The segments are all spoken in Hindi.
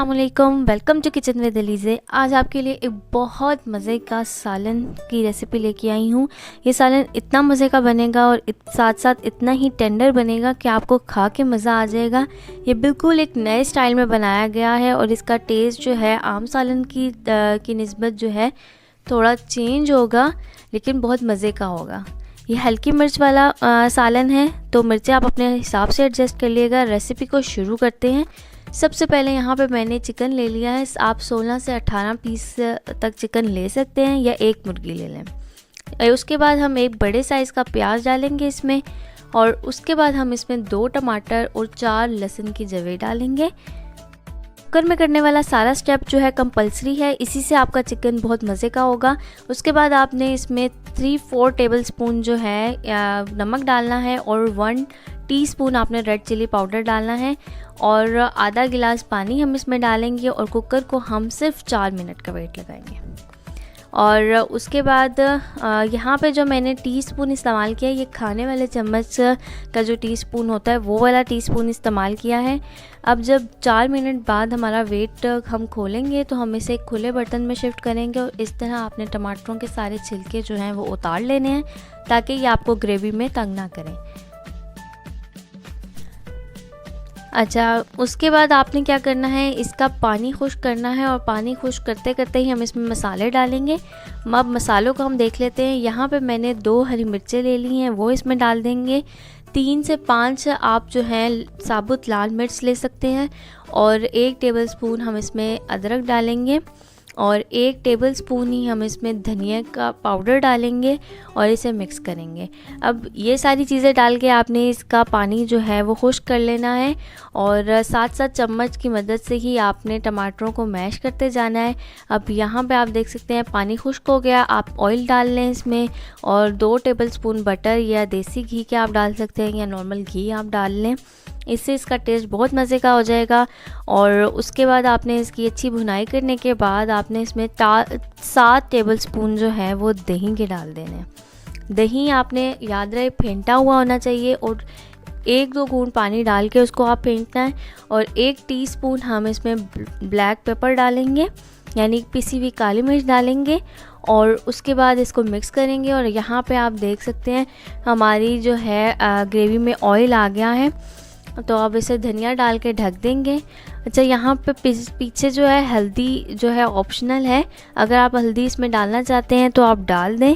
अस्सलामुअलैकुम, वेलकम टू किचन विद एलिज़े। आज आपके लिए एक बहुत मज़े का सालन की रेसिपी लेके आई हूँ। ये सालन इतना मज़े का बनेगा और साथ साथ इतना ही टेंडर बनेगा कि आपको खा के मज़ा आ जाएगा। ये बिल्कुल एक नए स्टाइल में बनाया गया है और इसका टेस्ट जो है आम सालन की निस्बत जो है थोड़ा चेंज होगा, लेकिन बहुत मज़े का होगा। ये हल्की मिर्च वाला सालन है, तो मिर्चें आप अपने हिसाब से एडजस्ट कर लिएगा। रेसिपी को शुरू करते हैं। सबसे पहले यहाँ पे मैंने चिकन ले लिया है। आप 16 से 18 पीस तक चिकन ले सकते हैं या एक मुर्गी ले लें। उसके बाद हम एक बड़े साइज़ का प्याज डालेंगे इसमें, और उसके बाद हम इसमें 2 टमाटर और 4 लहसुन की जवे डालेंगे। कुकर में करने वाला सारा स्टेप जो है कंपलसरी है, इसी से आपका चिकन बहुत मज़े का होगा। उसके बाद आपने इसमें 3-4 टेबल स्पून जो है नमक डालना है और 1 टीस्पून आपने रेड चिली पाउडर डालना है, और आधा गिलास पानी हम इसमें डालेंगे और कुकर को हम सिर्फ 4 मिनट का वेट लगाएंगे। और उसके बाद यहाँ पे जो मैंने टीस्पून इस्तेमाल किया है, ये खाने वाले चम्मच का जो टीस्पून होता है वो वाला टीस्पून इस्तेमाल किया है। अब जब 4 मिनट बाद हमारा वेट हम खोलेंगे तो हम इसे एक खुले बर्तन में शिफ्ट करेंगे, और इस तरह आपने टमाटरों के सारे छिलके जो हैं वो उतार लेने हैं ताकि ये आपको ग्रेवी में तंग ना करें। अच्छा, उसके बाद आपने क्या करना है, इसका पानी खुश्क करना है, और पानी खुश्क करते करते ही हम इसमें मसाले डालेंगे। अब मसालों को हम देख लेते हैं। यहाँ पे मैंने 2 हरी मिर्चें ले ली हैं, वो इसमें डाल देंगे। 3 से 5 आप जो है साबुत लाल मिर्च ले सकते हैं, और 1 टेबलस्पून हम इसमें अदरक डालेंगे, और 1 टेबलस्पून ही हम इसमें धनिया का पाउडर डालेंगे और इसे मिक्स करेंगे। अब ये सारी चीज़ें डाल के आपने इसका पानी जो है वो खुश्क कर लेना है, और साथ साथ चम्मच की मदद से ही आपने टमाटरों को मैश करते जाना है। अब यहाँ पे आप देख सकते हैं पानी खुश्क हो गया। आप ऑयल डाल लें इसमें, और 2 टेबलस्पून बटर या देसी घी के आप डाल सकते हैं, या नॉर्मल घी आप डाल लें। इससे इसका टेस्ट बहुत मज़े का हो जाएगा। और उसके बाद आपने इसकी अच्छी भुनाई करने के बाद आपने इसमें 7 टेबलस्पून जो है वो दही के डाल देने हैं। दही आपने याद रहे फेंटा हुआ होना चाहिए, और 1-2 घूंट पानी डाल के उसको आप फेंटना है। और 1 टीस्पून हम इसमें ब्लैक पेपर डालेंगे, यानी पिसी हुई काली मिर्च डालेंगे, और उसके बाद इसको मिक्स करेंगे। और यहाँ पे आप देख सकते हैं हमारी जो है ग्रेवी में ऑयल आ गया है, तो अब इसे धनिया डाल के ढक देंगे। अच्छा, यहाँ पे पीछे जो है हल्दी जो है ऑप्शनल है। अगर आप हल्दी इसमें डालना चाहते हैं तो आप डाल दें,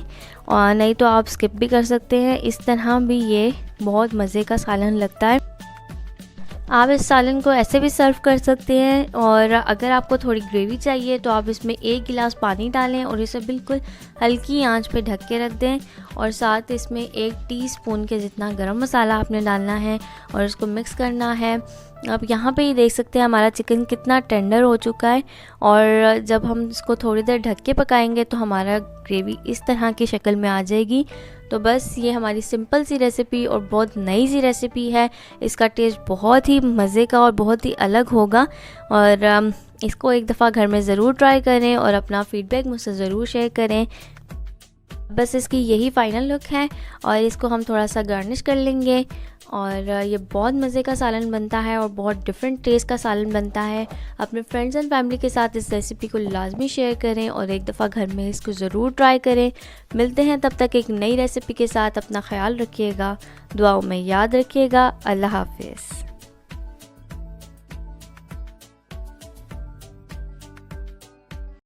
और नहीं तो आप स्किप भी कर सकते हैं। इस तरह भी ये बहुत मज़े का सालन लगता है। आप इस सालन को ऐसे भी सर्व कर सकते हैं, और अगर आपको थोड़ी ग्रेवी चाहिए तो आप इसमें 1 गिलास पानी डालें और इसे बिल्कुल हल्की आंच पे ढक के रख दें, और साथ इसमें 1 टीस्पून के जितना गरम मसाला आपने डालना है और इसको मिक्स करना है। अब यहाँ पे ये देख सकते हैं हमारा चिकन कितना टेंडर हो चुका है, और जब हम इसको थोड़ी देर ढक के पकाएंगे तो हमारा ग्रेवी इस तरह की शक्ल में आ जाएगी। तो बस ये हमारी सिंपल सी रेसिपी और बहुत नई सी रेसिपी है। इसका टेस्ट बहुत ही मज़े का और बहुत ही अलग होगा, और इसको एक दफ़ा घर में ज़रूर ट्राई करें और अपना फ़ीडबैक मुझसे ज़रूर शेयर करें। बस इसकी यही फ़ाइनल लुक है, और इसको हम थोड़ा सा गार्निश कर लेंगे, और ये बहुत मज़े का सालन बनता है और बहुत डिफरेंट टेस्ट का सालन बनता है। अपने फ्रेंड्स एंड फैमिली के साथ इस रेसिपी को लाजमी शेयर करें और एक दफ़ा घर में इसको ज़रूर ट्राई करें। मिलते हैं तब तक एक नई रेसिपी के साथ। अपना ख्याल रखिएगा, दुआओं में याद रखिएगा। अल्लाह हाफिज़।